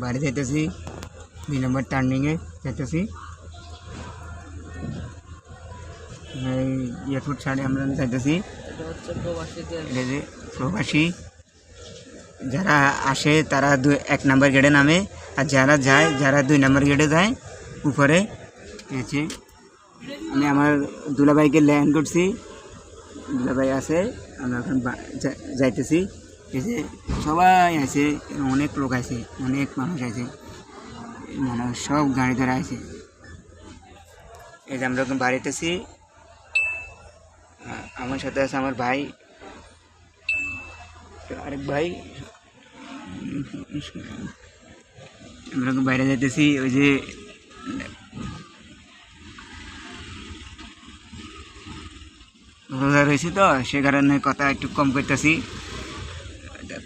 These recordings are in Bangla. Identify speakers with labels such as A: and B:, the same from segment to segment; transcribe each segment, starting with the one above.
A: বাড়ি যাইতেছি 2 নম্বর টার্নিংয়ে যাইতেছি। এয়ারপোর্ট ছাড়ে আমরা যাইতেছি। এটা যে প্রবাসী যারা আসে তারা 1 নম্বর গেটে নামে, আর যারা যায় যারা 2 নম্বর গেটে যায় উপরে গেছে। আমি আমার দুলাভাইকে ল্যান্ড করছি, দুলাভাই আছে, আমরা এখন যাইতেছি। এই যে সবাই আছে, অনেক লোক আছে, অনেক মানুষ আছে, মানুষ সব গাড়ি ধরে আছে। এই যে আমরা এখন বাড়িতেছি, আমার সাথে আছে আমার ভাই, আরেক ভাই। আমরা এখন বাইরে যাইতেছি। ওই যে রোজা রয়েছে তো সে কারণে কথা একটু কম করতেছি,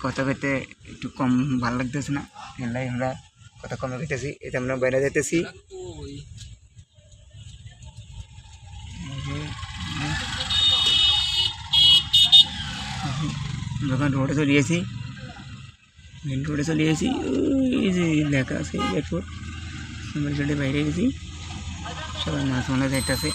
A: কথা কইতে একটু কম ভালো লাগতেছে না, এলাই আমরা কথা কমে করতেছি। এটা আমরা বাইরে যাইতেছি। যখন রোডে চলে গেছি, মেন রোডে চলে গেছি, এই যে লেখা আছে এয়ারপোর্ট, আমরা গেটে বাইরে গেছি, সবাই মাছ মনে যাইতেছে।